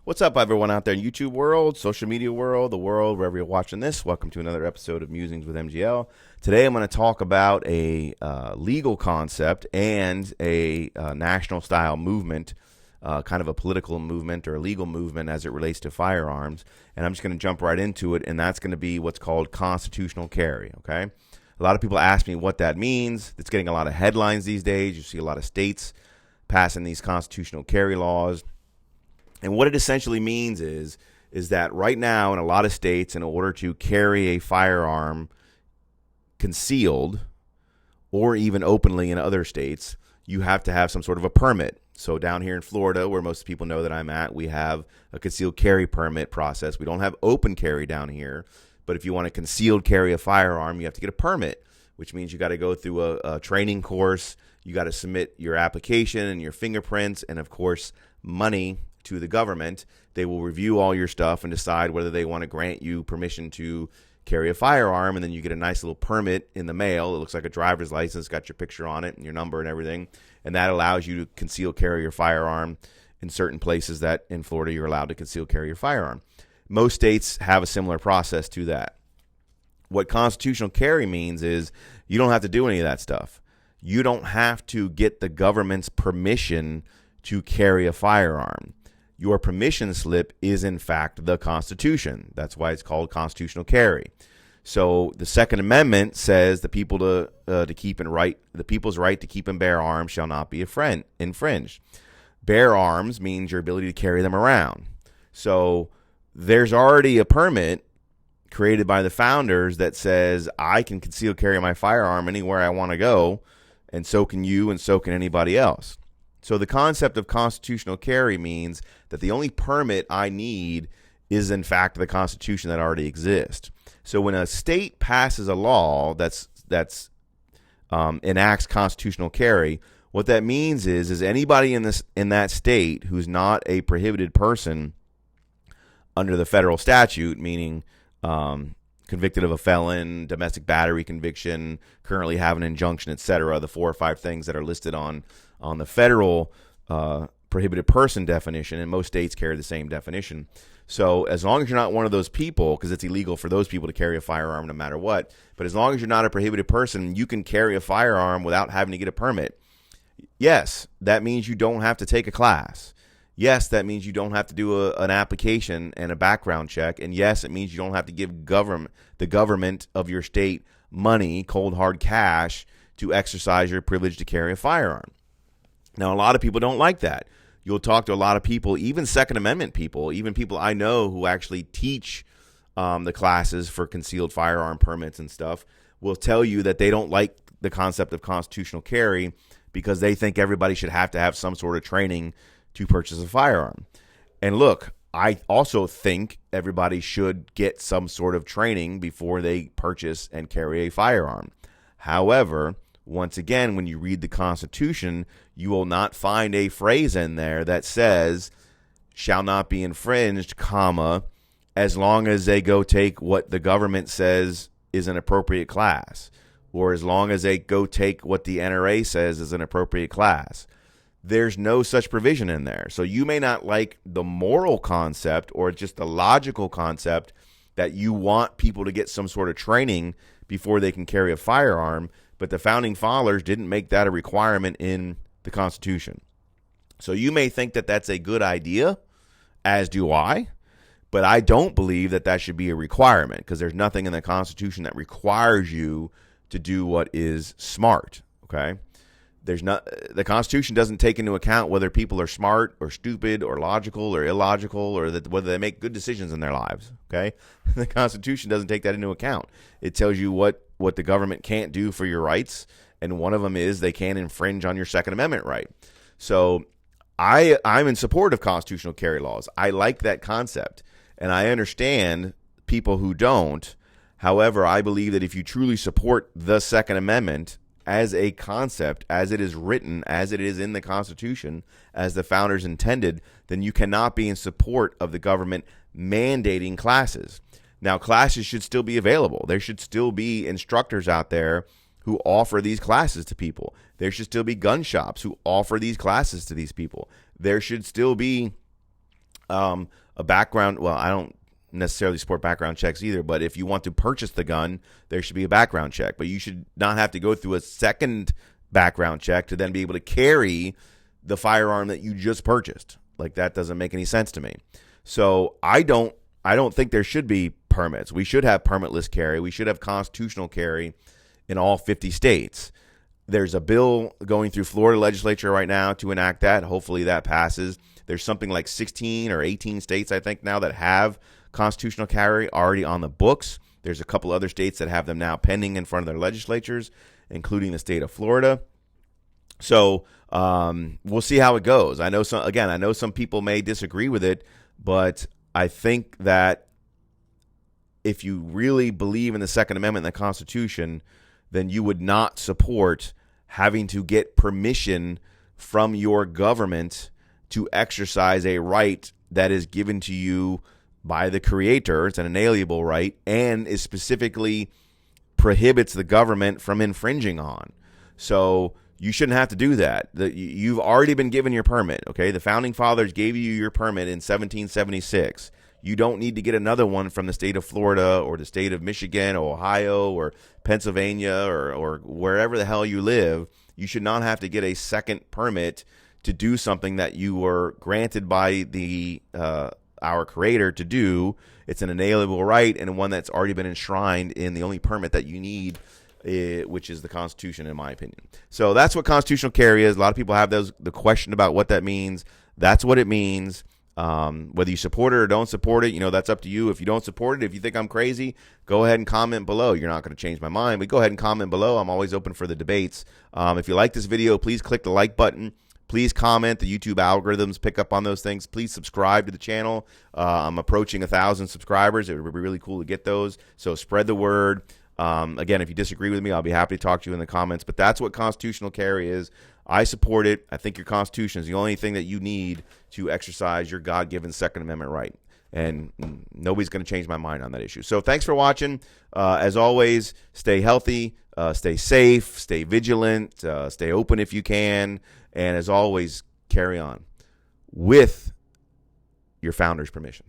What's up, everyone out there in YouTube world, social media world, the world, wherever you're watching this? Welcome to another episode of Musings with MGL. Today, I'm going to talk about a legal concept and a national-style movement, kind of a political movement or a legal movement as it relates to firearms. And I'm just going to jump right into it, and that's going to be what's called constitutional carry, okay? A lot of people ask me what that means. It's getting a lot of headlines these days. You see a lot of states passing these constitutional carry laws. And what it essentially means is that right now in a lot of states, in order to carry a firearm concealed or even openly in other states, you have to have some sort of a permit. So down here in Florida, where most people know that I'm at, we have a concealed carry permit process. We don't have open carry down here, but if you want to concealed carry a firearm, you have to get a permit, which means you got to go through a training course. You got to submit your application and your fingerprints and, of course, money to the government. They will review all your stuff and decide whether they want to grant you permission to carry a firearm, and then you get a nice little permit in the mail. It looks like a driver's license, got your picture on it and your number and everything, and that allows you to conceal carry your firearm in certain places that in Florida you're allowed to conceal carry your firearm. Most states have a similar process to that. What constitutional carry means is you don't have to do any of that stuff. You don't have to get the government's permission to carry a firearm. Your permission slip is, in fact, the Constitution. That's why it's called constitutional carry. So the Second Amendment says the people's right to keep and bear arms shall not be infringed. Bear arms means your ability to carry them around. So there's already a permit created by the founders that says I can conceal carry my firearm anywhere I want to go, and so can you, and so can anybody else. So the concept of constitutional carry means that the only permit I need is, in fact, the Constitution that already exists. So when a state passes a law that enacts constitutional carry, what that means is anybody in that state who's not a prohibited person under the federal statute, meaning convicted of a felon, domestic battery conviction, currently have an injunction, etc., the 4 or 5 things that are listed on the federal prohibited person definition, and most states carry the same definition. So as long as you're not one of those people, because it's illegal for those people to carry a firearm no matter what, but as long as you're not a prohibited person, you can carry a firearm without having to get a permit. Yes, that means you don't have to take a class. Yes, that means you don't have to do an application and a background check. And yes, it means you don't have to give the government of your state money, cold hard cash, to exercise your privilege to carry a firearm. Now, a lot of people don't like that. You'll talk to a lot of people, even Second Amendment people, even people I know who actually teach the classes for concealed firearm permits and stuff, will tell you that they don't like the concept of constitutional carry because they think everybody should have to have some sort of training to purchase a firearm. And look, I also think everybody should get some sort of training before they purchase and carry a firearm. However, once again, when you read the Constitution, you will not find a phrase in there that says, shall not be infringed, comma, as long as they go take what the government says is an appropriate class, or as long as they go take what the NRA says is an appropriate class. There's no such provision in there. So you may not like the moral concept or just the logical concept that you want people to get some sort of training before they can carry a firearm, but the founding fathers didn't make that a requirement in the Constitution. So you may think that that's a good idea, as do I, but I don't believe that that should be a requirement because there's nothing in the Constitution that requires you to do what is smart, okay? The Constitution doesn't take into account whether people are smart or stupid or logical or illogical or whether they make good decisions in their lives, okay? The Constitution doesn't take that into account. It tells you what the government can't do for your rights, and one of them is they can't infringe on your Second Amendment right. So I'm in support of constitutional carry laws. I like that concept, and I understand people who don't. However, I believe that if you truly support the Second Amendment as a concept, as it is written, as it is in the Constitution, as the founders intended, then you cannot be in support of the government mandating classes. Now, classes should still be available. There should still be instructors out there who offer these classes to people. There should still be gun shops who offer these classes to these people. There should still be A background. Well, I don't necessarily support background checks either, but if you want to purchase the gun, there should be a background check. But you should not have to go through a second background check to then be able to carry the firearm that you just purchased. Like, that doesn't make any sense to me. So I don't think there should be permits. We should have permitless carry. We should have constitutional carry in all 50 states. There's a bill going through Florida legislature right now to enact that. Hopefully that passes. There's something like 16 or 18 states, I think, now that have constitutional carry already on the books. There's a couple other states that have them now pending in front of their legislatures, including the state of Florida. So we'll see how it goes. I know some people may disagree with it, but I think that if you really believe in the Second Amendment and the Constitution, then you would not support having to get permission from your government to exercise a right that is given to you by the Creator. It's an inalienable right, and is specifically prohibits the government from infringing on. So you shouldn't have to do that. You've already been given your permit, okay? The Founding Fathers gave you your permit in 1776. You don't need to get another one from the state of Florida or the state of Michigan or Ohio or Pennsylvania or wherever the hell you live. You should not have to get a second permit to do something that you were granted by our Creator to do. It's an inalienable right, and one that's already been enshrined in the only permit that you need, which is the Constitution, in my opinion. So that's what constitutional carry is. A lot of people have the question about what that means. That's what it means. Whether you support it or don't support it, that's up to you. If you don't support it, if you think I'm crazy, go ahead and comment below. You're not going to change my mind, but go ahead and comment below. I'm always open for the debates. If you like this video, please click the like button. Please comment. The YouTube algorithms pick up on those things. Please subscribe to the channel. I'm approaching 1,000 subscribers. It would be really cool to get those. So spread the word. Again, if you disagree with me, I'll be happy to talk to you in the comments. But that's what constitutional carry is. I support it. I think your Constitution is the only thing that you need to exercise your God-given Second Amendment right. And nobody's going to change my mind on that issue. So thanks for watching. As always, stay healthy, stay safe, stay vigilant, stay open if you can. And as always, carry on with your founder's permission.